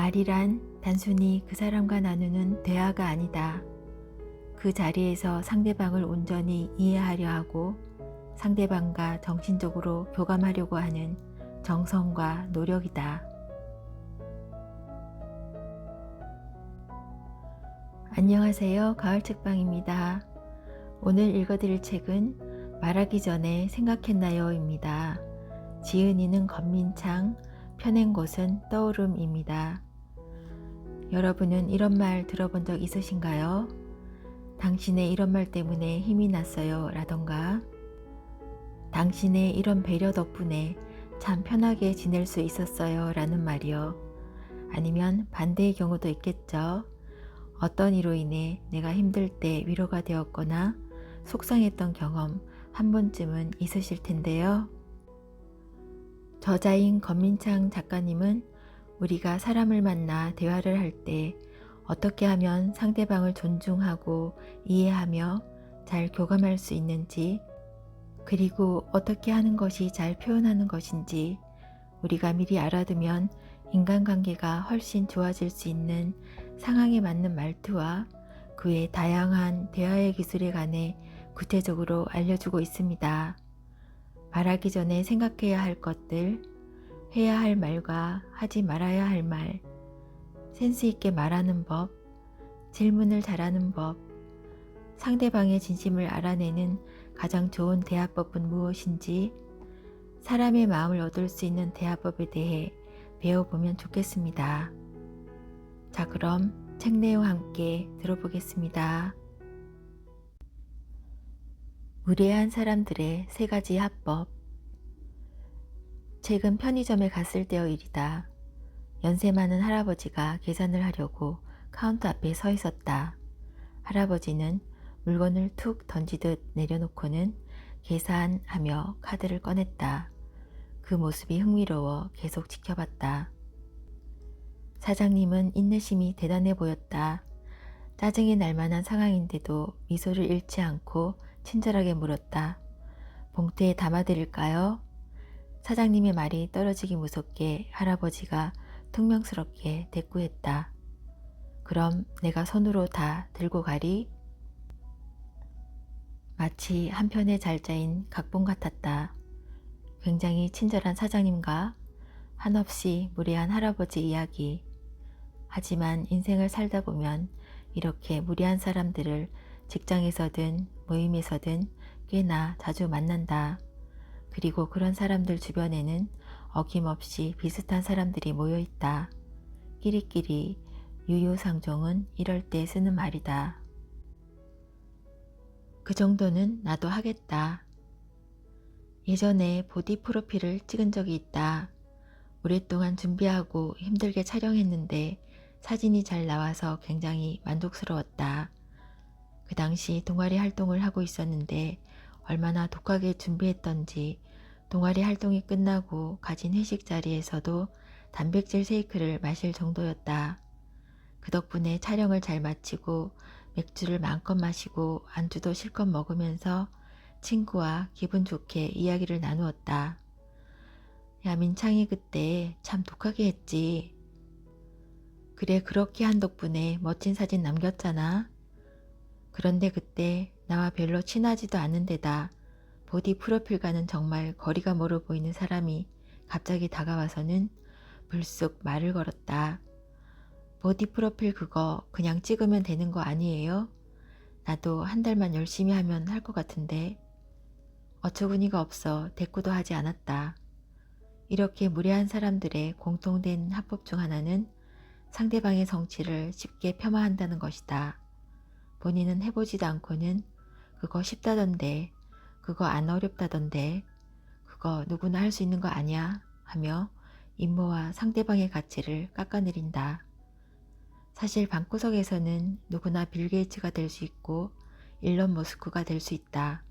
말이란 단순히 그 사람과 나누는 대화가 아니다. 그 자리에서 상대방을 온전히 이해하려 하고 상대방과 정신적으로 교감하려고 하는 정성과 노력이다. 안녕하세요. 가을책방입니다. 오늘 읽어드릴 책은 말하기 전에 생각했나요?입니다. 지은이는 건민창, 펴낸 곳은 떠오름입니다. 여러분은 이런 말 들어본 적 있으신가요? 당신의 이런 말 때문에 힘이 났어요 라던가 당신의 이런 배려 덕분에 참 편하게 지낼 수 있었어요 라는 말이요. 아니면 반대의 경우도 있겠죠. 어떤 이로 인해 내가 힘들 때 위로가 되었거나 속상했던 경험 한 번쯤은 있으실 텐데요. 저자인 건민창 작가님은 우리가 사람을 만나 대화를 할 때 어떻게 하면 상대방을 존중하고 이해하며 잘 교감할 수 있는지, 그리고 어떻게 하는 것이 잘 표현하는 것인지 우리가 미리 알아두면 인간관계가 훨씬 좋아질 수 있는 상황에 맞는 말투와 그 외 다양한 대화의 기술에 관해 구체적으로 알려주고 있습니다. 말하기 전에 생각해야 할 것들, 해야 할 말과 하지 말아야 할 말, 센스 있게 말하는 법, 질문을 잘하는 법, 상대방의 진심을 알아내는 가장 좋은 대화법은 무엇인지, 사람의 마음을 얻을 수 있는 대화법에 대해 배워보면 좋겠습니다. 자, 그럼 책 내용 함께 들어보겠습니다. 무례한 사람들의 3가지 화법. 최근 편의점에 갔을 때의 일이다. 연세 많은 할아버지가 계산을 하려고 카운터 앞에 서 있었다. 할아버지는 물건을 툭 던지듯 내려놓고는 계산하며 카드를 꺼냈다. 그 모습이 흥미로워 계속 지켜봤다. 사장님은 인내심이 대단해 보였다. 짜증이 날 만한 상황인데도 미소를 잃지 않고 친절하게 물었다. 봉투에 담아드릴까요? 사장님의 말이 떨어지기 무섭게 할아버지가 퉁명스럽게 대꾸했다. 그럼 내가 손으로 다 들고 가리? 마치 한편의 잘자인 각본 같았다. 굉장히 친절한 사장님과 한없이 무례한 할아버지 이야기. 하지만 인생을 살다 보면 이렇게 무례한 사람들을 직장에서든 모임에서든 꽤나 자주 만난다. 그리고 그런 사람들 주변에는 어김없이 비슷한 사람들이 모여 있다. 끼리끼리 유유상종은 이럴 때 쓰는 말이다. 그 정도는 나도 하겠다. 예전에 보디 프로필을 찍은 적이 있다. 오랫동안 준비하고 힘들게 촬영했는데 사진이 잘 나와서 굉장히 만족스러웠다. 그 당시 동아리 활동을 하고 있었는데 얼마나 독하게 준비했던지 동아리 활동이 끝나고 가진 회식 자리에서도 단백질 쉐이크를 마실 정도였다. 그 덕분에 촬영을 잘 마치고 맥주를 마음껏 마시고 안주도 실컷 먹으면서 친구와 기분 좋게 이야기를 나누었다. 야, 민창이 그때 참 독하게 했지. 그래, 그렇게 한 덕분에 멋진 사진 남겼잖아. 그런데 그때 나와 별로 친하지도 않은 데다 보디 프로필과는 정말 거리가 멀어 보이는 사람이 갑자기 다가와서는 불쑥 말을 걸었다. 보디 프로필 그거 그냥 찍으면 되는 거 아니에요? 나도 한 달만 열심히 하면 할 것 같은데. 어처구니가 없어 대꾸도 하지 않았다. 이렇게 무례한 사람들의 공통된 합법 중 하나는 상대방의 성취를 쉽게 폄하한다는 것이다. 본인은 해보지도 않고는 그거 쉽다던데, 그거 안 어렵다던데, 그거 누구나 할 수 있는 거 아니야 하며 임무와 상대방의 가치를 깎아내린다. 사실 방구석에서는 누구나 빌 게이츠가 될 수 있고 일론 머스크가 될 수 있다.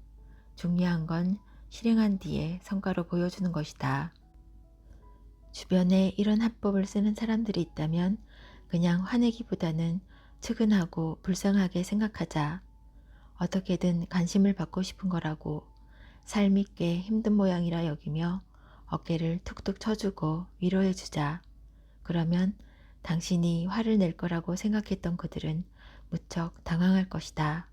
중요한 건 실행한 뒤에 성과로 보여주는 것이다. 주변에 이런 합법을 쓰는 사람들이 있다면 그냥 화내기보다는 측은하고 불쌍하게 생각하자. 어떻게든 관심을 받고 싶은 거라고 삶이 꽤 힘든 모양이라 여기며 어깨를 툭툭 쳐주고 위로해주자. 그러면 당신이 화를 낼 거라고 생각했던 그들은 무척 당황할 것이다.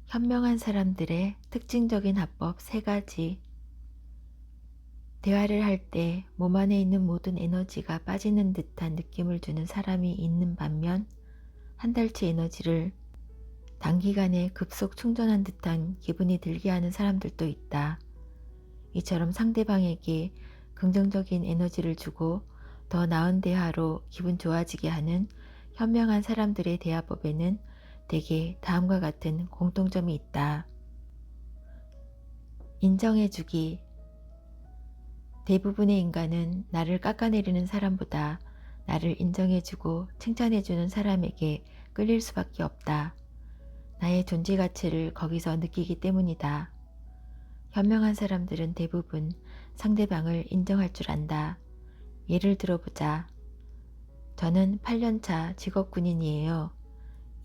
현명한 사람들의 특징적인 합법 3가지. 대화를 할 때 몸 안에 있는 모든 에너지가 빠지는 듯한 느낌을 주는 사람이 있는 반면 한 달치 에너지를 단기간에 급속 충전한 듯한 기분이 들게 하는 사람들도 있다. 이처럼 상대방에게 긍정적인 에너지를 주고 더 나은 대화로 기분 좋아지게 하는 현명한 사람들의 대화법에는 대개 다음과 같은 공통점이 있다. 인정해주기. 대부분의 인간은 나를 깎아내리는 사람보다 나를 인정해주고 칭찬해주는 사람에게 끌릴 수밖에 없다. 나의 존재 가치를 거기서 느끼기 때문이다. 현명한 사람들은 대부분 상대방을 인정할 줄 안다. 예를 들어보자. 저는 8년차 직업 군인이에요.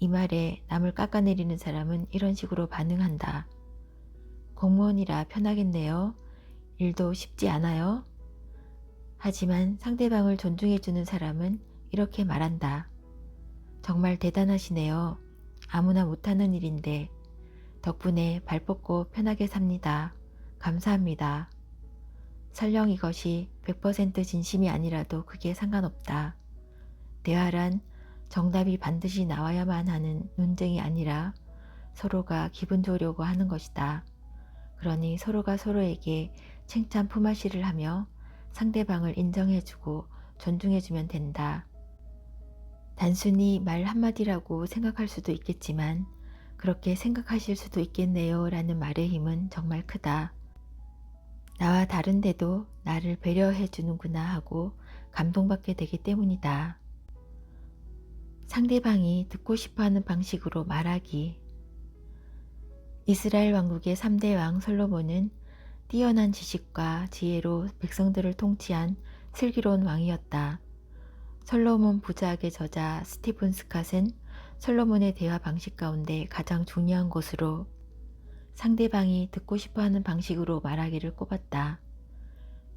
이 말에 남을 깎아내리는 사람은 이런 식으로 반응한다. 공무원이라 편하겠네요. 일도 쉽지 않아요. 하지만 상대방을 존중해주는 사람은 이렇게 말한다. 정말 대단하시네요. 아무나 못하는 일인데 덕분에 발 뻗고 편하게 삽니다. 감사합니다. 설령 이것이 100% 진심이 아니라도 그게 상관없다. 대화란 정답이 반드시 나와야만 하는 논쟁이 아니라 서로가 기분 좋으려고 하는 것이다. 그러니 서로가 서로에게 칭찬 품앗이를 하며 상대방을 인정해주고 존중해주면 된다. 단순히 말 한마디라고 생각할 수도 있겠지만 그렇게 생각하실 수도 있겠네요 라는 말의 힘은 정말 크다. 나와 다른데도 나를 배려해 주는구나 하고 감동받게 되기 때문이다. 상대방이 듣고 싶어하는 방식으로 말하기. 이스라엘 왕국의 3대 왕 솔로몬은 뛰어난 지식과 지혜로 백성들을 통치한 슬기로운 왕이었다. 솔로몬 부자학의 저자 스티븐 스캇은 솔로몬의 대화 방식 가운데 가장 중요한 것으로 상대방이 듣고 싶어하는 방식으로 말하기를 꼽았다.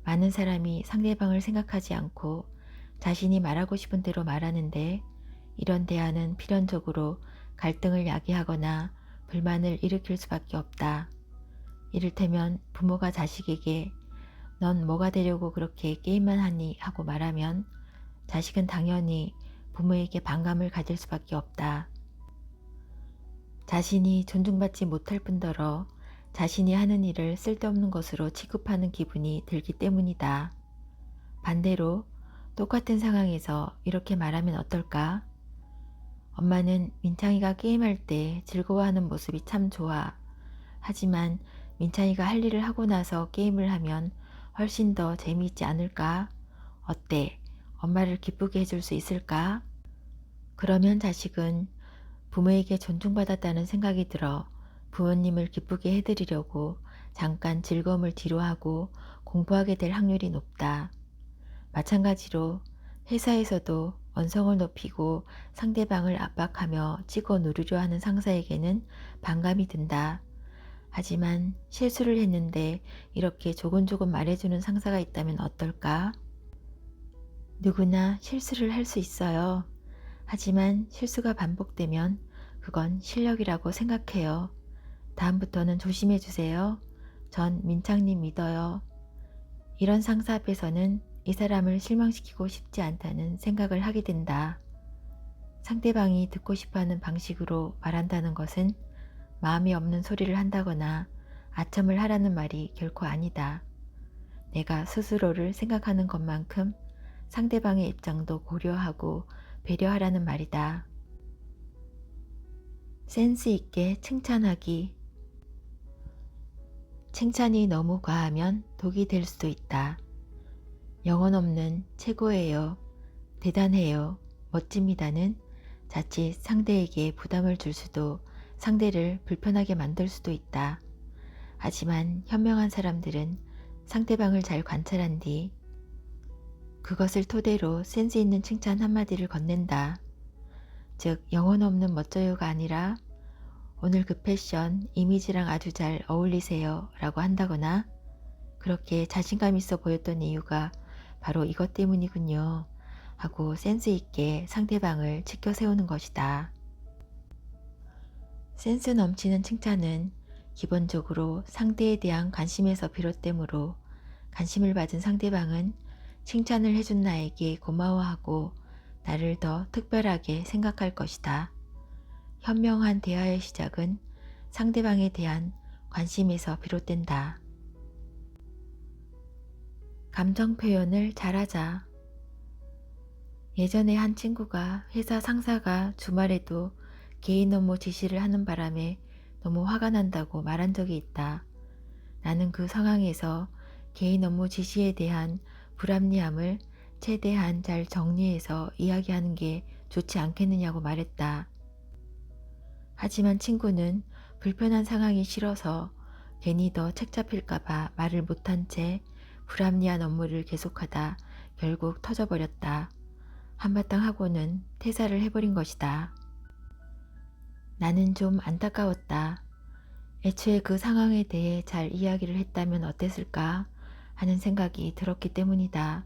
많은 사람이 상대방을 생각하지 않고 자신이 말하고 싶은 대로 말하는데 이런 대화는 필연적으로 갈등을 야기하거나 불만을 일으킬 수밖에 없다. 이를테면 부모가 자식에게 넌 뭐가 되려고 그렇게 게임만 하니 하고 말하면 자식은 당연히 부모에게 반감을 가질 수밖에 없다. 자신이 존중받지 못할 뿐더러 자신이 하는 일을 쓸데없는 것으로 취급하는 기분이 들기 때문이다. 반대로 똑같은 상황에서 이렇게 말하면 어떨까? 엄마는 민창이가 게임할 때 즐거워하는 모습이 참 좋아. 하지만 민창이가 할 일을 하고 나서 게임을 하면 훨씬 더 재미있지 않을까? 어때? 엄마를 기쁘게 해줄 수 있을까? 그러면 자식은 부모에게 존중받았다는 생각이 들어 부모님을 기쁘게 해드리려고 잠깐 즐거움을 뒤로하고 공부하게 될 확률이 높다. 마찬가지로 회사에서도 언성을 높이고 상대방을 압박하며 찍어 누르려 하는 상사에게는 반감이 든다. 하지만 실수를 했는데 이렇게 조곤조곤 말해주는 상사가 있다면 어떨까? 누구나 실수를 할 수 있어요. 하지만 실수가 반복되면 그건 실력이라고 생각해요. 다음부터는 조심해 주세요. 전 민창님 믿어요. 이런 상사 앞에서는 이 사람을 실망시키고 싶지 않다는 생각을 하게 된다. 상대방이 듣고 싶어하는 방식으로 말한다는 것은 마음이 없는 소리를 한다거나 아첨을 하라는 말이 결코 아니다. 내가 스스로를 생각하는 것만큼 상대방의 입장도 고려하고 배려하라는 말이다. 센스 있게 칭찬하기. 칭찬이 너무 과하면 독이 될 수도 있다. 영혼 없는 최고예요, 대단해요, 멋집니다는 자칫 상대에게 부담을 줄 수도 상대를 불편하게 만들 수도 있다. 하지만 현명한 사람들은 상대방을 잘 관찰한 뒤 그것을 토대로 센스 있는 칭찬 한마디를 건넨다. 즉 영혼 없는 멋져요가 아니라 오늘 그 패션 이미지랑 아주 잘 어울리세요 라고 한다거나 그렇게 자신감 있어 보였던 이유가 바로 이것 때문이군요. 하고 센스 있게 상대방을 지켜 세우는 것이다. 센스 넘치는 칭찬은 기본적으로 상대에 대한 관심에서 비롯되므로 관심을 받은 상대방은 칭찬을 해준 나에게 고마워하고 나를 더 특별하게 생각할 것이다. 현명한 대화의 시작은 상대방에 대한 관심에서 비롯된다. 감정 표현을 잘하자. 예전에 한 친구가 회사 상사가 주말에도 개인 업무 지시를 하는 바람에 너무 화가 난다고 말한 적이 있다. 나는 그 상황에서 개인 업무 지시에 대한 불합리함을 최대한 잘 정리해서 이야기하는 게 좋지 않겠느냐고 말했다. 하지만 친구는 불편한 상황이 싫어서 괜히 더 책 잡힐까봐 말을 못한 채 불합리한 업무를 계속하다 결국 터져버렸다. 한바탕 하고는 퇴사를 해버린 것이다. 나는 좀 안타까웠다. 애초에 그 상황에 대해 잘 이야기를 했다면 어땠을까 하는 생각이 들었기 때문이다.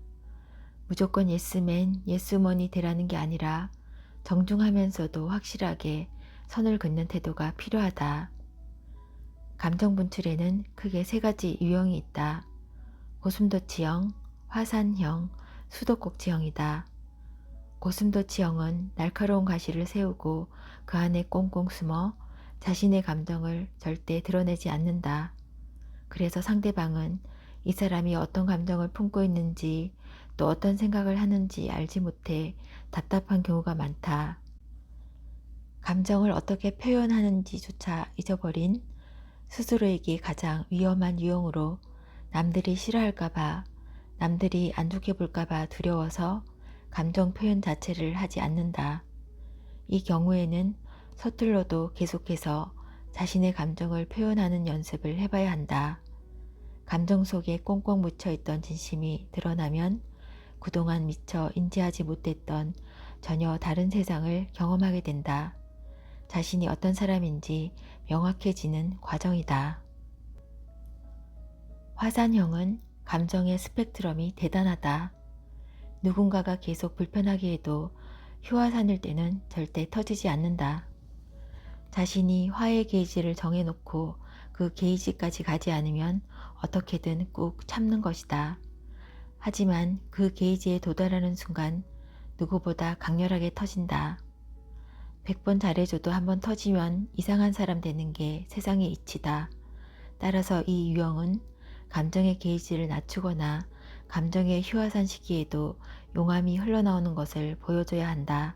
무조건 예스맨, 예스우먼이 되라는 게 아니라 정중하면서도 확실하게 선을 긋는 태도가 필요하다. 감정 분출에는 크게 세 가지 유형이 있다. 고슴도치형, 화산형, 수도꼭지형이다. 고슴도치형은 날카로운 가시를 세우고 그 안에 꽁꽁 숨어 자신의 감정을 절대 드러내지 않는다. 그래서 상대방은 이 사람이 어떤 감정을 품고 있는지 또 어떤 생각을 하는지 알지 못해 답답한 경우가 많다. 감정을 어떻게 표현하는지조차 잊어버린 스스로에게 가장 위험한 유형으로 남들이 싫어할까봐, 남들이 안 좋게 볼까봐 두려워서 감정 표현 자체를 하지 않는다. 이 경우에는 서툴러도 계속해서 자신의 감정을 표현하는 연습을 해봐야 한다. 감정 속에 꽁꽁 묻혀있던 진심이 드러나면 그동안 미처 인지하지 못했던 전혀 다른 세상을 경험하게 된다. 자신이 어떤 사람인지 명확해지는 과정이다. 화산형은 감정의 스펙트럼이 대단하다. 누군가가 계속 불편하게 해도 휴화산일 때는 절대 터지지 않는다. 자신이 화의 게이지를 정해놓고 그 게이지까지 가지 않으면 어떻게든 꾹 참는 것이다. 하지만 그 게이지에 도달하는 순간 누구보다 강렬하게 터진다. 100번 잘해줘도 한번 터지면 이상한 사람 되는 게 세상의 이치다. 따라서 이 유형은 감정의 게이지를 낮추거나 감정의 휴화산 시기에도 용암이 흘러나오는 것을 보여줘야 한다.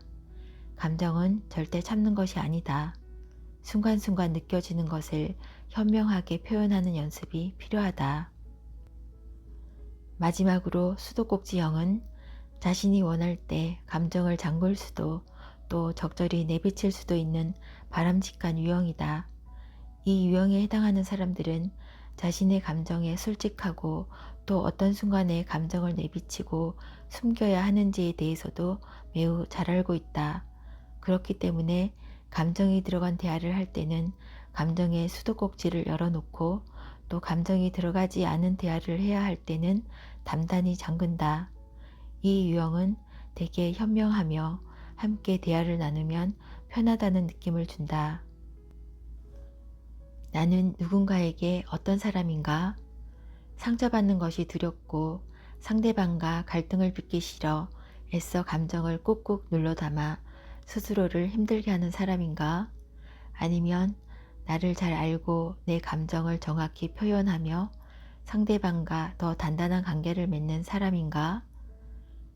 감정은 절대 참는 것이 아니다. 순간순간 느껴지는 것을 현명하게 표현하는 연습이 필요하다. 마지막으로 수도꼭지형은 자신이 원할 때 감정을 잠글 수도 또 적절히 내비칠 수도 있는 바람직한 유형이다. 이 유형에 해당하는 사람들은 자신의 감정에 솔직하고 또 어떤 순간에 감정을 내비치고 숨겨야 하는지에 대해서도 매우 잘 알고 있다. 그렇기 때문에 감정이 들어간 대화를 할 때는 감정의 수도꼭지를 열어놓고 또 감정이 들어가지 않은 대화를 해야 할 때는 단단히 잠근다. 이 유형은 되게 현명하며 함께 대화를 나누면 편하다는 느낌을 준다. 나는 누군가에게 어떤 사람인가? 상처받는 것이 두렵고 상대방과 갈등을 빚기 싫어 애써 감정을 꾹꾹 눌러 담아 스스로를 힘들게 하는 사람인가? 아니면 나를 잘 알고 내 감정을 정확히 표현하며 상대방과 더 단단한 관계를 맺는 사람인가?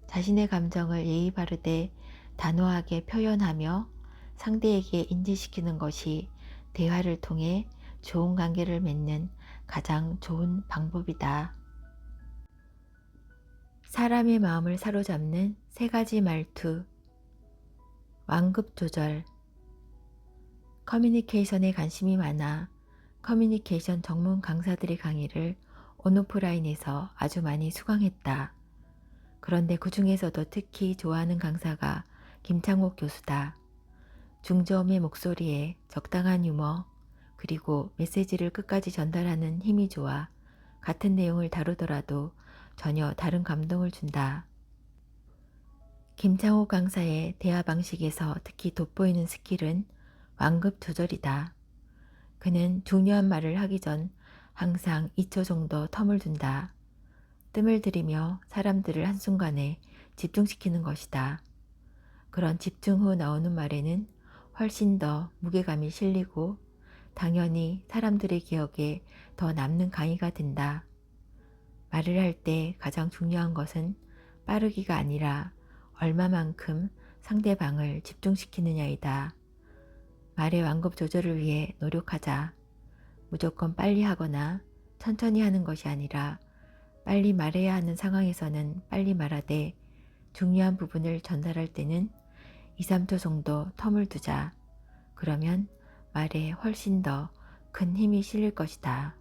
자신의 감정을 예의 바르되 단호하게 표현하며 상대에게 인지시키는 것이 대화를 통해 좋은 관계를 맺는 가장 좋은 방법이다. 사람의 마음을 사로잡는 세 가지 말투. 완급 조절. 커뮤니케이션에 관심이 많아 커뮤니케이션 전문 강사들의 강의를 온오프라인에서 아주 많이 수강했다. 그런데 그 중에서도 특히 좋아하는 강사가 김창옥 교수다. 중저음의 목소리에 적당한 유머, 그리고 메시지를 끝까지 전달하는 힘이 좋아 같은 내용을 다루더라도 전혀 다른 감동을 준다. 김창호 강사의 대화 방식에서 특히 돋보이는 스킬은 완급 조절이다. 그는 중요한 말을 하기 전 항상 2초 정도 텀을 둔다. 뜸을 들이며 사람들을 한순간에 집중시키는 것이다. 그런 집중 후 나오는 말에는 훨씬 더 무게감이 실리고 당연히 사람들의 기억에 더 남는 강의가 된다. 말을 할 때 가장 중요한 것은 빠르기가 아니라 얼마만큼 상대방을 집중시키느냐이다. 말의 완급 조절을 위해 노력하자. 무조건 빨리 하거나 천천히 하는 것이 아니라 빨리 말해야 하는 상황에서는 빨리 말하되 중요한 부분을 전달할 때는 2, 3초 정도 텀을 두자. 그러면 말에 훨씬 더 큰 힘이 실릴 것이다.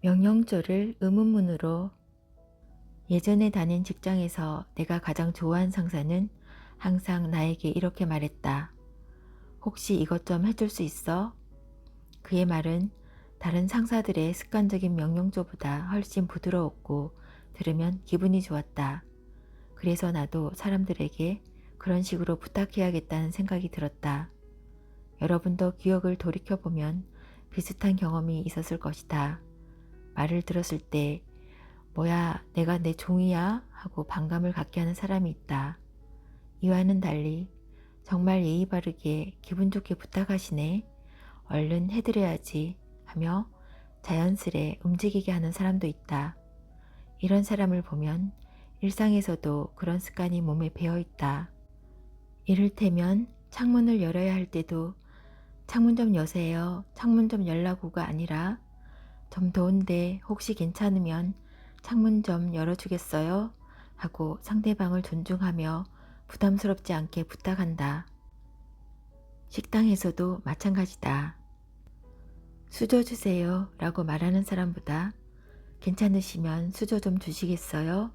명령조를 의문문으로 예전에 다닌 직장에서 내가 가장 좋아한 상사는 항상 나에게 이렇게 말했다. 혹시 이것 좀 해줄 수 있어? 그의 말은 다른 상사들의 습관적인 명령조보다 훨씬 부드러웠고 들으면 기분이 좋았다. 그래서 나도 사람들에게 그런 식으로 부탁해야겠다는 생각이 들었다. 여러분도 기억을 돌이켜보면 비슷한 경험이 있었을 것이다. 말을 들었을 때 뭐야 내가 내 종이야? 하고 반감을 갖게 하는 사람이 있다. 이와는 달리 정말 예의 바르게 기분 좋게 부탁하시네. 얼른 해드려야지 하며 자연스레 움직이게 하는 사람도 있다. 이런 사람을 보면 일상에서도 그런 습관이 몸에 배어 있다. 이를테면 창문을 열어야 할 때도 창문 좀 여세요. 창문 좀 열라고가 아니라 좀 더운데 혹시 괜찮으면 창문 좀 열어주겠어요? 하고 상대방을 존중하며 부담스럽지 않게 부탁한다. 식당에서도 마찬가지다. 수저 주세요 라고 말하는 사람보다 괜찮으시면 수저 좀 주시겠어요?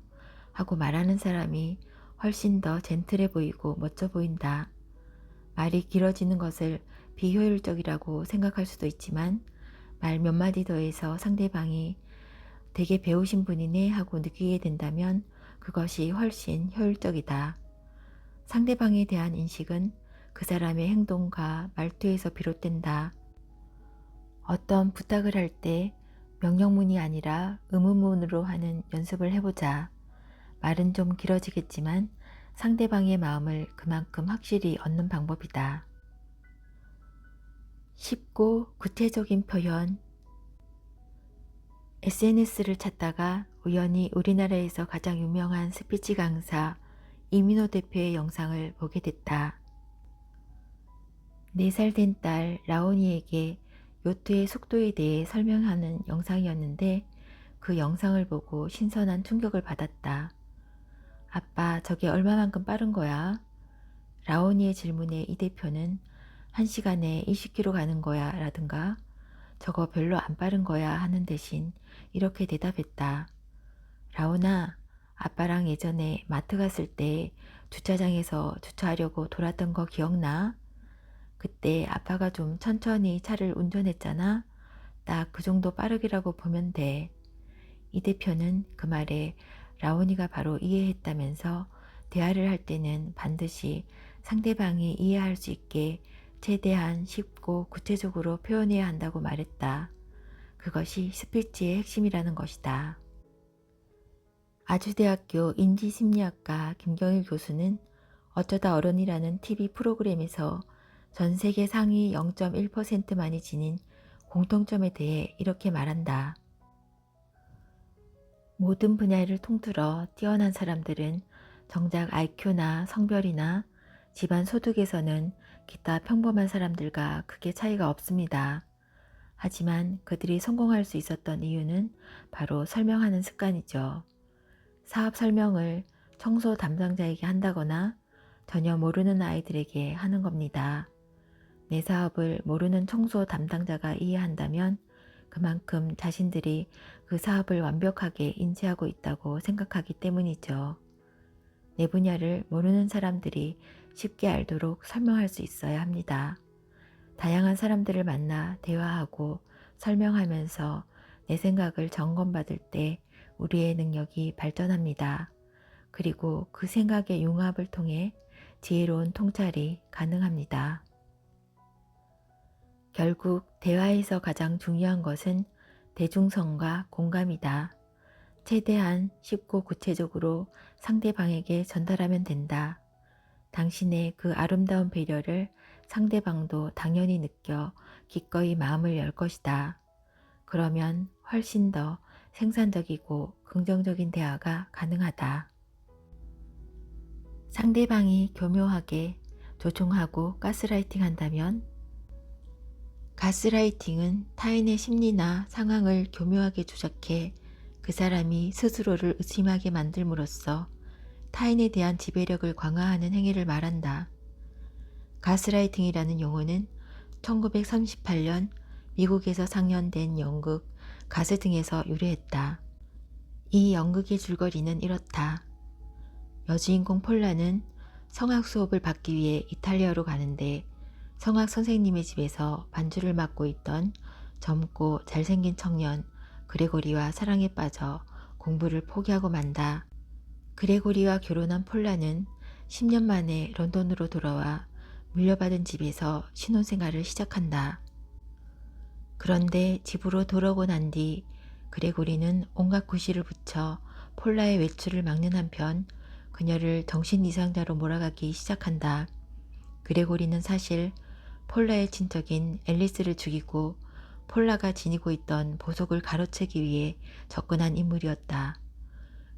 하고 말하는 사람이 훨씬 더 젠틀해 보이고 멋져 보인다. 말이 길어지는 것을 비효율적이라고 생각할 수도 있지만 말 몇 마디 더해서 상대방이 되게 배우신 분이네 하고 느끼게 된다면 그것이 훨씬 효율적이다. 상대방에 대한 인식은 그 사람의 행동과 말투에서 비롯된다. 어떤 부탁을 할 때 명령문이 아니라 의문문으로 하는 연습을 해보자. 말은 좀 길어지겠지만 상대방의 마음을 그만큼 확실히 얻는 방법이다. 쉽고 구체적인 표현. SNS를 찾다가 우연히 우리나라에서 가장 유명한 스피치 강사 이민호 대표의 영상을 보게 됐다. 4살 된 딸 라온이에게 요트의 속도에 대해 설명하는 영상이었는데 그 영상을 보고 신선한 충격을 받았다. 아빠, 저게 얼마만큼 빠른 거야? 라온이의 질문에 이 대표는 1시간에 20km 가는 거야 라든가 저거 별로 안 빠른 거야 하는 대신 이렇게 대답했다. 라온아, 아빠랑 예전에 마트 갔을 때 주차장에서 주차하려고 돌았던 거 기억나? 그때 아빠가 좀 천천히 차를 운전했잖아. 딱 그 정도 빠르기라고 보면 돼. 이 대표는 그 말에 라온이가 바로 이해했다면서 대화를 할 때는 반드시 상대방이 이해할 수 있게 최대한 쉽고 구체적으로 표현해야 한다고 말했다. 그것이 스피치의 핵심이라는 것이다. 아주대학교 인지심리학과 김경일 교수는 어쩌다 어른이라는 TV 프로그램에서 전 세계 상위 0.1%만이 지닌 공통점에 대해 이렇게 말한다. 모든 분야를 통틀어 뛰어난 사람들은 정작 IQ나 성별이나 집안 소득에서는 기타 평범한 사람들과 크게 차이가 없습니다. 하지만 그들이 성공할 수 있었던 이유는 바로 설명하는 습관이죠. 사업 설명을 청소 담당자에게 한다거나 전혀 모르는 아이들에게 하는 겁니다. 내 사업을 모르는 청소 담당자가 이해한다면 그만큼 자신들이 그 사업을 완벽하게 인지하고 있다고 생각하기 때문이죠. 내 분야를 모르는 사람들이 쉽게 알도록 설명할 수 있어야 합니다. 다양한 사람들을 만나 대화하고 설명하면서 내 생각을 점검받을 때 우리의 능력이 발전합니다. 그리고 그 생각의 융합을 통해 지혜로운 통찰이 가능합니다. 결국 대화에서 가장 중요한 것은 대중성과 공감이다. 최대한 쉽고 구체적으로 상대방에게 전달하면 된다. 당신의 그 아름다운 배려를 상대방도 당연히 느껴 기꺼이 마음을 열 것이다. 그러면 훨씬 더 생산적이고 긍정적인 대화가 가능하다. 상대방이 교묘하게 조종하고 가스라이팅 한다면 가스라이팅은 타인의 심리나 상황을 교묘하게 조작해 그 사람이 스스로를 의심하게 만들므로써 타인에 대한 지배력을 강화하는 행위를 말한다. 가스라이팅이라는 용어는 1938년 미국에서 상연된 연극 가스 등에서 유래했다. 이 연극의 줄거리는 이렇다. 여주인공 폴라는 성악 수업을 받기 위해 이탈리아로 가는데 성악 선생님의 집에서 반주를 맡고 있던 젊고 잘생긴 청년 그레고리와 사랑에 빠져 공부를 포기하고 만다. 그레고리와 결혼한 폴라는 10년 만에 런던으로 돌아와 물려받은 집에서 신혼생활을 시작한다. 그런데 집으로 돌아오고 난 뒤 그레고리는 온갖 구실을 붙여 폴라의 외출을 막는 한편 그녀를 정신 이상자로 몰아가기 시작한다. 그레고리는 사실 폴라의 친척인 앨리스를 죽이고 폴라가 지니고 있던 보석을 가로채기 위해 접근한 인물이었다.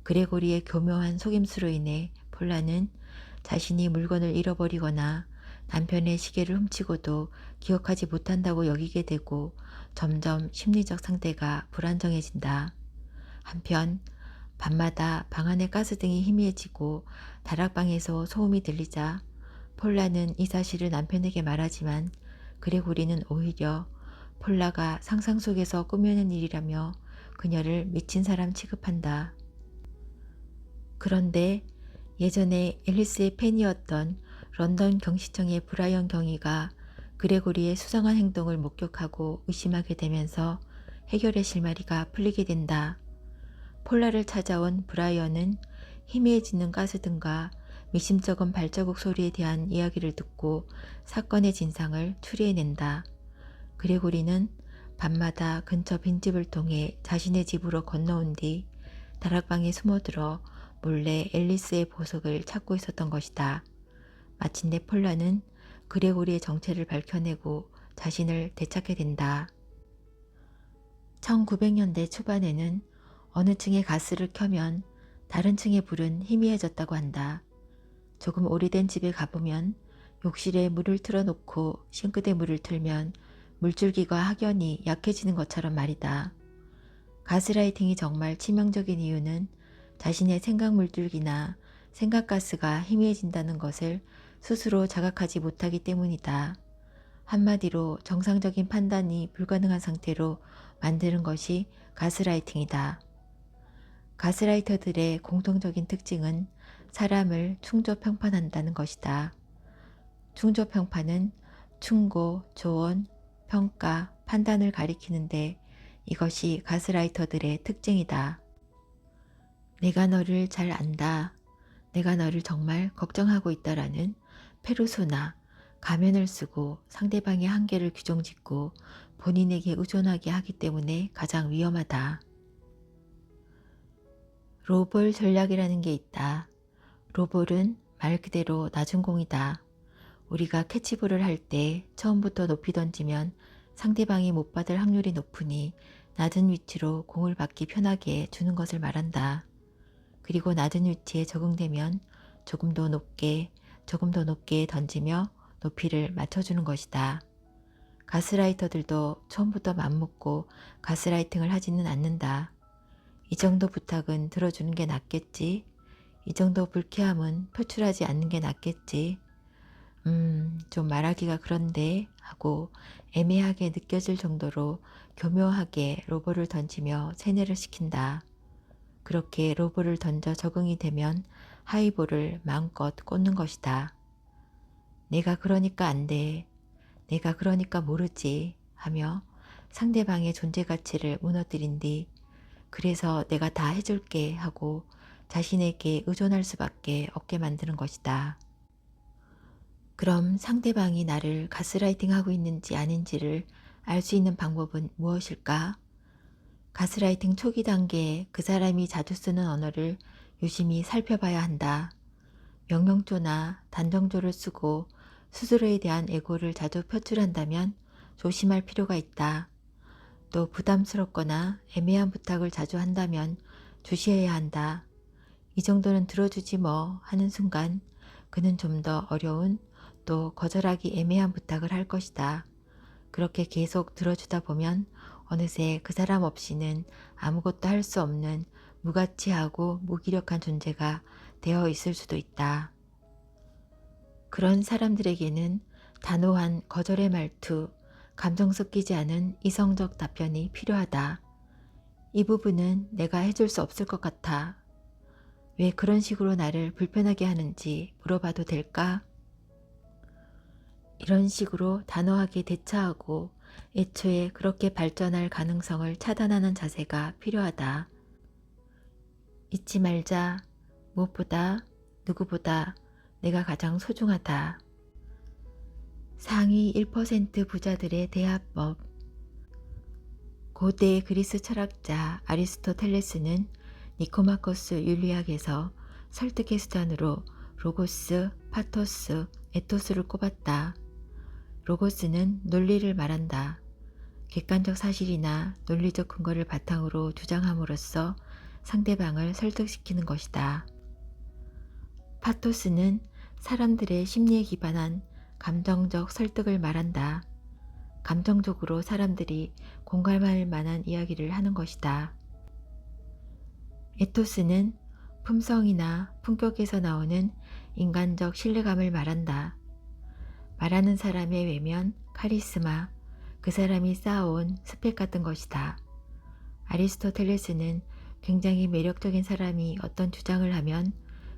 그레고리의 교묘한 속임수로 인해 폴라는 자신이 물건을 잃어버리거나 남편의 시계를 훔치고도 기억하지 못한다고 여기게 되고 점점 심리적 상태가 불안정해진다. 한편 밤마다 방 안의 가스등이 희미해지고 다락방에서 소음이 들리자 폴라는 이 사실을 남편에게 말하지만 그레고리는 오히려 폴라가 상상 속에서 꾸며낸 일이라며 그녀를 미친 사람 취급한다. 그런데 예전에 앨리스의 팬이었던 런던 경시청의 브라이언 경위가 그레고리의 수상한 행동을 목격하고 의심하게 되면서 해결의 실마리가 풀리게 된다. 폴라를 찾아온 브라이언은 희미해지는 가스등과 미심쩍은 발자국 소리에 대한 이야기를 듣고 사건의 진상을 추리해낸다. 그레고리는 밤마다 근처 빈집을 통해 자신의 집으로 건너온 뒤 다락방에 숨어들어 몰래 앨리스의 보석을 찾고 있었던 것이다. 마침내 폴라는 그레고리의 정체를 밝혀내고 자신을 되찾게 된다. 1900년대 초반에는 어느 층에 가스를 켜면 다른 층의 불은 희미해졌다고 한다. 조금 오래된 집에 가보면 욕실에 물을 틀어놓고 싱크대 물을 틀면 물줄기가 확연히 약해지는 것처럼 말이다. 가스라이팅이 정말 치명적인 이유는 자신의 생각 물줄기나 생각가스가 희미해진다는 것을 스스로 자각하지 못하기 때문이다. 한마디로 정상적인 판단이 불가능한 상태로 만드는 것이 가스라이팅이다. 가스라이터들의 공통적인 특징은 사람을 충조평판한다는 것이다. 충조평판은 충고, 조언, 평가, 판단을 가리키는데 이것이 가스라이터들의 특징이다. 내가 너를 잘 안다. 내가 너를 정말 걱정하고 있다라는 페르소나, 가면을 쓰고 상대방의 한계를 규정짓고 본인에게 의존하게 하기 때문에 가장 위험하다. 로볼 전략이라는 게 있다. 로볼은 말 그대로 낮은 공이다. 우리가 캐치볼을 할 때 처음부터 높이 던지면 상대방이 못 받을 확률이 높으니 낮은 위치로 공을 받기 편하게 주는 것을 말한다. 그리고 낮은 위치에 적응되면 조금 더 높게 던지며 높이를 맞춰주는 것이다. 가스라이터들도 처음부터 맘먹고 가스라이팅을 하지는 않는다. 이 정도 부탁은 들어주는 게 낫겠지. 이 정도 불쾌함은 표출하지 않는 게 낫겠지. 좀 말하기가 그런데 하고 애매하게 느껴질 정도로 교묘하게 로봇을 던지며 세뇌를 시킨다. 그렇게 로봇을 던져 적응이 되면 하이볼을 마음껏 꽂는 것이다. 내가 그러니까 안 돼. 내가 그러니까 모르지 하며 상대방의 존재 가치를 무너뜨린 뒤 그래서 내가 다 해줄게 하고 자신에게 의존할 수밖에 없게 만드는 것이다. 그럼 상대방이 나를 가스라이팅하고 있는지 아닌지를 알 수 있는 방법은 무엇일까? 가스라이팅 초기 단계에 그 사람이 자주 쓰는 언어를 유심히 살펴봐야 한다. 명령조나 단정조를 쓰고 스스로에 대한 애고를 자주 표출한다면 조심할 필요가 있다. 또 부담스럽거나 애매한 부탁을 자주 한다면 주시해야 한다. 이 정도는 들어주지 뭐 하는 순간 그는 좀 더 어려운 또 거절하기 애매한 부탁을 할 것이다. 그렇게 계속 들어주다 보면 어느새 그 사람 없이는 아무것도 할 수 없는 무가치하고 무기력한 존재가 되어 있을 수도 있다. 그런 사람들에게는 단호한 거절의 말투, 감정 섞이지 않은 이성적 답변이 필요하다. 이 부분은 내가 해줄 수 없을 것 같아. 왜 그런 식으로 나를 불편하게 하는지 물어봐도 될까? 이런 식으로 단호하게 대처하고 애초에 그렇게 발전할 가능성을 차단하는 자세가 필요하다. 잊지 말자. 무엇보다 누구보다 내가 가장 소중하다. 상위 1% 부자들의 대화법. 고대 그리스 철학자 아리스토텔레스는 니코마코스 윤리학에서 설득의 수단으로 로고스, 파토스, 에토스를 꼽았다. 로고스는 논리를 말한다. 객관적 사실이나 논리적 근거를 바탕으로 주장함으로써 상대방을 설득시키는 것이다. 파토스는 사람들의 심리에 기반한 감정적 설득을 말한다. 감정적으로 사람들이 공감할 만한 이야기를 하는 것이다. 에토스는 품성이나 품격에서 나오는 인간적 신뢰감을 말한다. 말하는 사람의 외면, 카리스마, 그 사람이 쌓아온 스펙 같은 것이다. 아리스토텔레스는 굉장히 매력적인 사람이 어떤 주장을 하면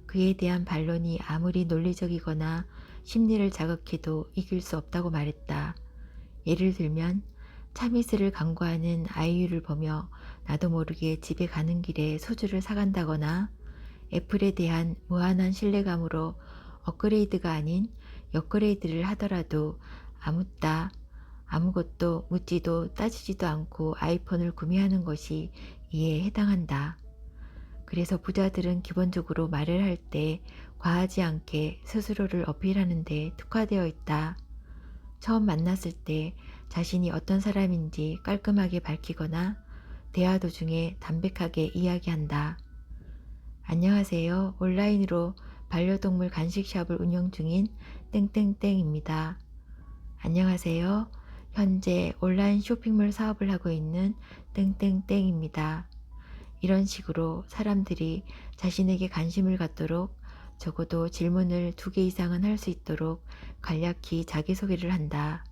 그에 대한 반론이 아무리 논리적이거나 심리를 자극해도 이길 수 없다고 말했다. 예를 들면 참이슬을 간구하는 아이유를 보며 나도 모르게 집에 가는 길에 소주를 사간다거나 애플에 대한 무한한 신뢰감으로 업그레이드가 아닌 업그레이드를 하더라도 아무것도 묻지도 따지지도 않고 아이폰을 구매하는 것이 이에 해당한다. 그래서 부자들은 기본적으로 말을 할 때 과하지 않게 스스로를 어필하는 데 특화되어 있다. 처음 만났을 때 자신이 어떤 사람인지 깔끔하게 밝히거나 대화 도중에 담백하게 이야기한다. 안녕하세요. 온라인으로 반려동물 간식샵을 운영 중인 땡땡땡입니다. 안녕하세요. 현재 온라인 쇼핑몰 사업을 하고 있는 땡땡땡입니다. 이런 식으로 사람들이 자신에게 관심을 갖도록 적어도 질문을 2개 이상은 할 수 있도록 간략히 자기소개를 한다.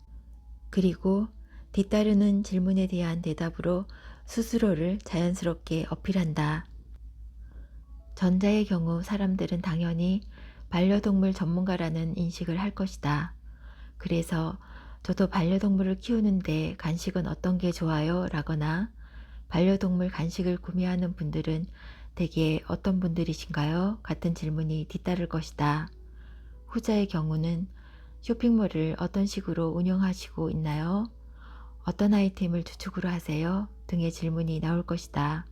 그리고 뒤따르는 질문에 대한 대답으로 스스로를 자연스럽게 어필한다. 전자의 경우 사람들은 당연히 반려동물 전문가라는 인식을 할 것이다. 그래서 저도 반려동물을 키우는데 간식은 어떤 게 좋아요? 라거나 반려동물 간식을 구매하는 분들은 대개 어떤 분들이신가요? 같은 질문이 뒤따를 것이다. 후자의 경우는 쇼핑몰을 어떤 식으로 운영하시고 있나요? 어떤 아이템을 주축으로 하세요? 등의 질문이 나올 것이다.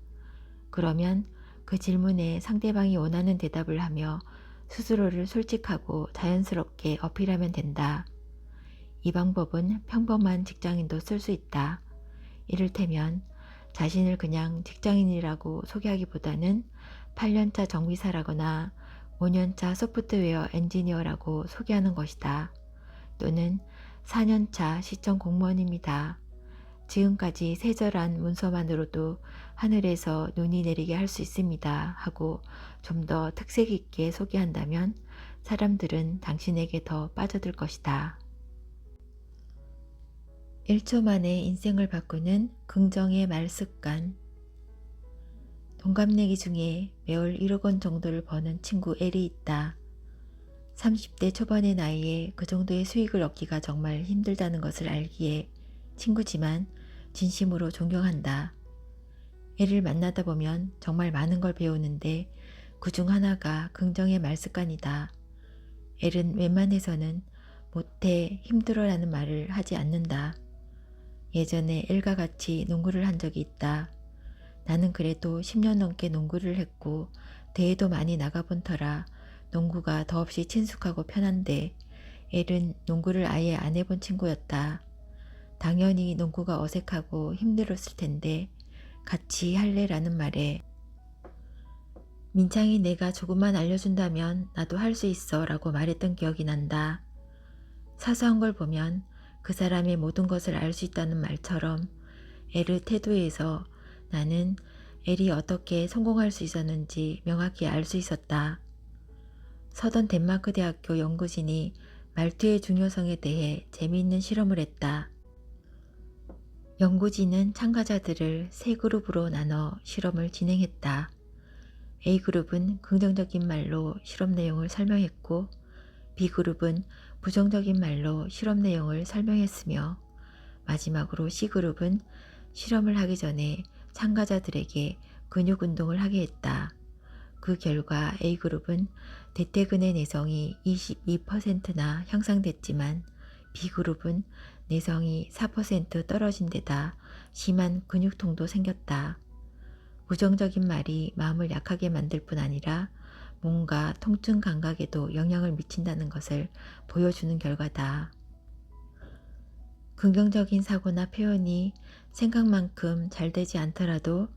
그러면 그 질문에 상대방이 원하는 대답을 하며 스스로를 솔직하고 자연스럽게 어필하면 된다. 이 방법은 평범한 직장인도 쓸 수 있다. 이를테면 자신을 그냥 직장인이라고 소개하기보다는 8년차 정비사라거나 5년차 소프트웨어 엔지니어라고 소개하는 것이다. 또는 4년차 시청 공무원입니다. 지금까지 세절한 문서만으로도 하늘에서 눈이 내리게 할 수 있습니다. 하고 좀 더 특색 있게 소개한다면 사람들은 당신에게 더 빠져들 것이다. 1초 만에 인생을 바꾸는 긍정의 말 습관. 동갑내기 중에 매월 1억 원 정도를 버는 친구 L이 있다. 30대 초반의 나이에 그 정도의 수익을 얻기가 정말 힘들다는 것을 알기에 친구지만 진심으로 존경한다. L을 만나다 보면 정말 많은 걸 배우는데 그중 하나가 긍정의 말습관이다. 엘은 웬만해서는 못해, 힘들어라는 말을 하지 않는다. 예전에 엘과 같이 농구를 한 적이 있다. 나는 그래도 10년 넘게 농구를 했고 대회도 많이 나가본 터라 농구가 더없이 친숙하고 편한데 엘은 농구를 아예 안 해본 친구였다. 당연히 농구가 어색하고 힘들었을 텐데 같이 할래라는 말에 민창이 내가 조금만 알려준다면 나도 할 수 있어 라고 말했던 기억이 난다. 사소한 걸 보면 그 사람의 모든 것을 알 수 있다는 말처럼 엘의 태도에서 나는 엘이 어떻게 성공할 수 있었는지 명확히 알 수 있었다. 서던 덴마크 대학교 연구진이 말투의 중요성에 대해 재미있는 실험을 했다. 연구진은 참가자들을 세 그룹으로 나눠 실험을 진행했다. A그룹은 긍정적인 말로 실험 내용을 설명했고 B그룹은 부정적인 말로 실험 내용을 설명했으며 마지막으로 C그룹은 실험을 하기 전에 참가자들에게 근육 운동을 하게 했다. 그 결과 A그룹은 대퇴근의 내성이 22%나 향상됐지만 B그룹은 내성이 4% 떨어진 데다 심한 근육통도 생겼다. 부정적인 말이 마음을 약하게 만들 뿐 아니라 뭔가 통증 감각에도 영향을 미친다는 것을 보여주는 결과다. 긍정적인 사고나 표현이 생각만큼 잘 되지 않더라도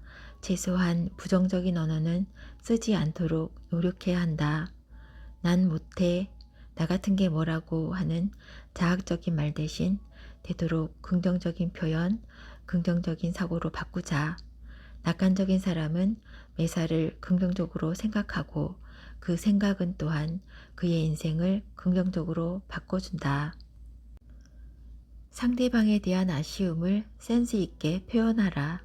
최소한 부정적인 언어는 쓰지 않도록 노력해야 한다. 난 못해, 나 같은 게 뭐라고 하는 자학적인 말 대신 되도록 긍정적인 표현, 긍정적인 사고로 바꾸자. 낙관적인 사람은 매사를 긍정적으로 생각하고 그 생각은 또한 그의 인생을 긍정적으로 바꿔준다. 상대방에 대한 아쉬움을 센스 있게 표현하라.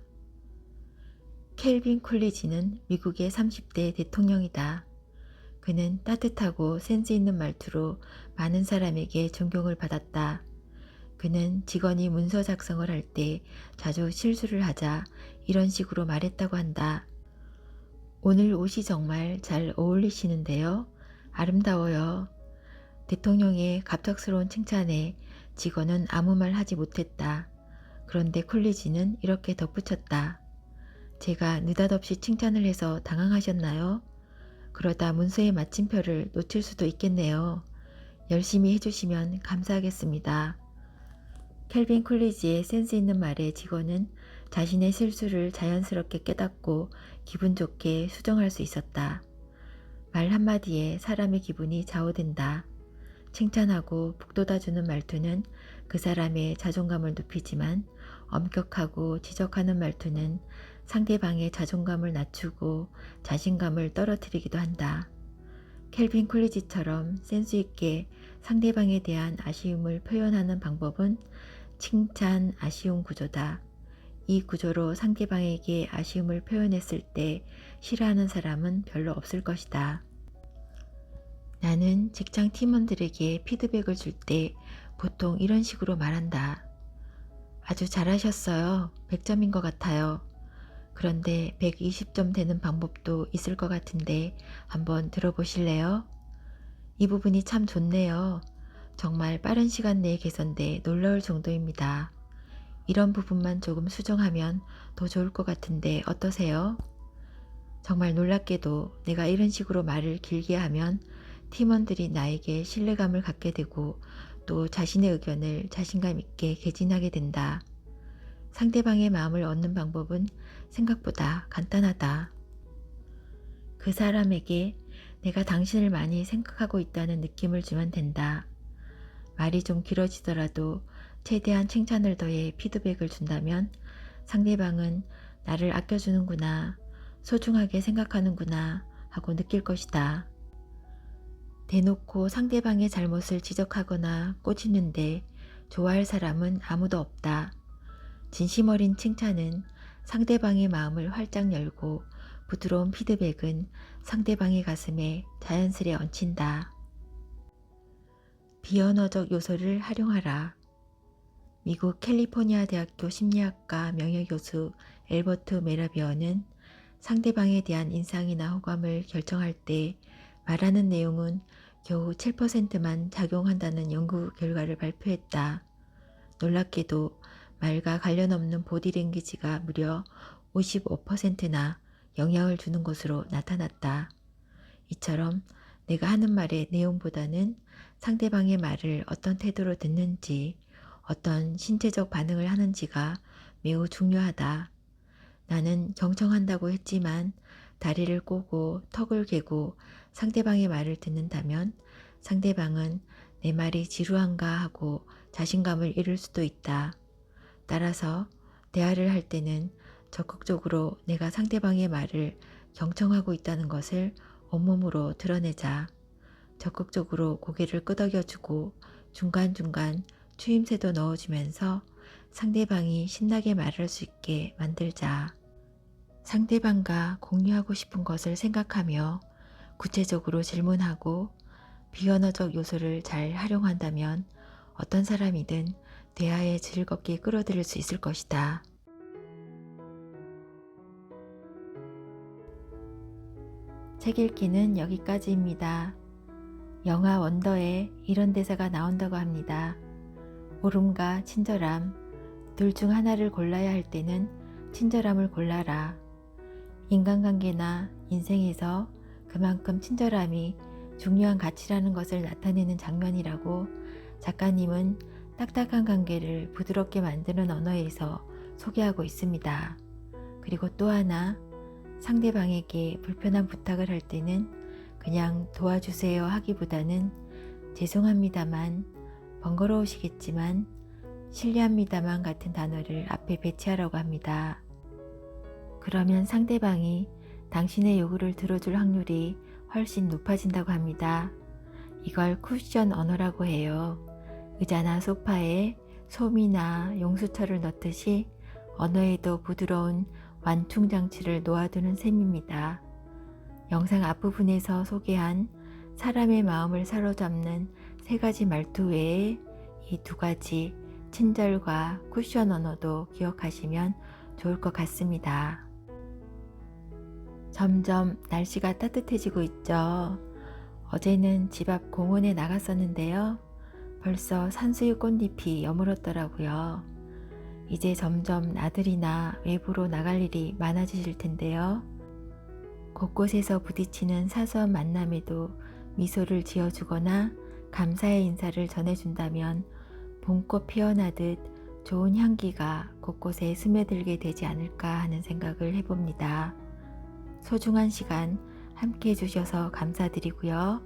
켈빈 쿨리지는 미국의 30대 대통령이다. 그는 따뜻하고 센스 있는 말투로 많은 사람에게 존경을 받았다. 그는 직원이 문서 작성을 할 때 자주 실수를 하자 이런 식으로 말했다고 한다. 오늘 옷이 정말 잘 어울리시는데요. 아름다워요. 대통령의 갑작스러운 칭찬에 직원은 아무 말 하지 못했다. 그런데 콜리지는 이렇게 덧붙였다. 제가 느닷없이 칭찬을 해서 당황하셨나요? 그러다 문서의 마침표를 놓칠 수도 있겠네요. 열심히 해주시면 감사하겠습니다. 켈빈 콜리지의 센스 있는 말에 직원은 자신의 실수를 자연스럽게 깨닫고 기분 좋게 수정할 수 있었다. 말 한마디에 사람의 기분이 좌우된다. 칭찬하고 북돋아주는 말투는 그 사람의 자존감을 높이지만 엄격하고 지적하는 말투는 상대방의 자존감을 낮추고 자신감을 떨어뜨리기도 한다. 켈빈 콜리지처럼 센스 있게 상대방에 대한 아쉬움을 표현하는 방법은 칭찬, 아쉬움 구조다. 이 구조로 상대방에게 아쉬움을 표현했을 때 싫어하는 사람은 별로 없을 것이다. 나는 직장 팀원들에게 피드백을 줄 때 보통 이런 식으로 말한다. 아주 잘하셨어요. 100점인 것 같아요. 그런데 120점 되는 방법도 있을 것 같은데 한번 들어보실래요? 이 부분이 참 좋네요. 정말 빠른 시간 내에 개선돼 놀라울 정도입니다. 이런 부분만 조금 수정하면 더 좋을 것 같은데 어떠세요? 정말 놀랍게도 내가 이런 식으로 말을 길게 하면 팀원들이 나에게 신뢰감을 갖게 되고 또 자신의 의견을 자신감 있게 개진하게 된다. 상대방의 마음을 얻는 방법은 생각보다 간단하다. 그 사람에게 내가 당신을 많이 생각하고 있다는 느낌을 주면 된다. 말이 좀 길어지더라도 최대한 칭찬을 더해 피드백을 준다면 상대방은 나를 아껴주는구나, 소중하게 생각하는구나 하고 느낄 것이다. 대놓고 상대방의 잘못을 지적하거나 꼬집는데 좋아할 사람은 아무도 없다. 진심 어린 칭찬은 상대방의 마음을 활짝 열고 부드러운 피드백은 상대방의 가슴에 자연스레 얹힌다. 비언어적 요소를 활용하라. 미국 캘리포니아 대학교 심리학과 명예교수 엘버트 메라비어는 상대방에 대한 인상이나 호감을 결정할 때 말하는 내용은 겨우 7%만 작용한다는 연구 결과를 발표했다. 놀랍게도 말과 관련 없는 보디랭귀지가 무려 55%나 영향을 주는 것으로 나타났다. 이처럼 내가 하는 말의 내용보다는 상대방의 말을 어떤 태도로 듣는지, 어떤 신체적 반응을 하는지가 매우 중요하다. 나는 경청한다고 했지만 다리를 꼬고 턱을 개고 상대방의 말을 듣는다면 상대방은 내 말이 지루한가 하고 자신감을 잃을 수도 있다. 따라서 대화를 할 때는 적극적으로 내가 상대방의 말을 경청하고 있다는 것을 온몸으로 드러내자. 적극적으로 고개를 끄덕여주고 중간중간 추임새도 넣어주면서 상대방이 신나게 말할 수 있게 만들자. 상대방과 공유하고 싶은 것을 생각하며 구체적으로 질문하고 비언어적 요소를 잘 활용한다면 어떤 사람이든 대화에 즐겁게 끌어들일 수 있을 것이다. 책 읽기는 여기까지입니다. 영화 원더에 이런 대사가 나온다고 합니다. 오름과 친절함, 둘 중 하나를 골라야 할 때는 친절함을 골라라. 인간관계나 인생에서 그만큼 친절함이 중요한 가치라는 것을 나타내는 장면이라고 작가님은 딱딱한 관계를 부드럽게 만드는 언어에서 소개하고 있습니다. 그리고 또 하나, 상대방에게 불편한 부탁을 할 때는 그냥 도와주세요 하기보다는 죄송합니다만, 번거로우시겠지만, 실례합니다만 같은 단어를 앞에 배치하라고 합니다. 그러면 상대방이 당신의 요구를 들어줄 확률이 훨씬 높아진다고 합니다. 이걸 쿠션 언어라고 해요. 의자나 소파에 솜이나 용수철을 넣듯이 언어에도 부드러운 완충 장치를 놓아두는 셈입니다. 영상 앞부분에서 소개한 사람의 마음을 사로잡는 3가지 말투 외에 이 2가지 친절과 쿠션 언어도 기억하시면 좋을 것 같습니다. 점점 날씨가 따뜻해지고 있죠. 어제는 집 앞 공원에 나갔었는데요. 벌써 산수유 꽃잎이 여물었더라고요. 이제 점점 나들이나 외부로 나갈 일이 많아지실 텐데요. 곳곳에서 부딪히는 사소한 만남에도 미소를 지어주거나 감사의 인사를 전해준다면 봄꽃 피어나듯 좋은 향기가 곳곳에 스며들게 되지 않을까 하는 생각을 해봅니다. 소중한 시간 함께 해주셔서 감사드리고요.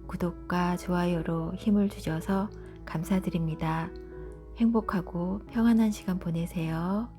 구독과 좋아요로 힘을 주셔서 감사드립니다. 행복하고 평안한 시간 보내세요.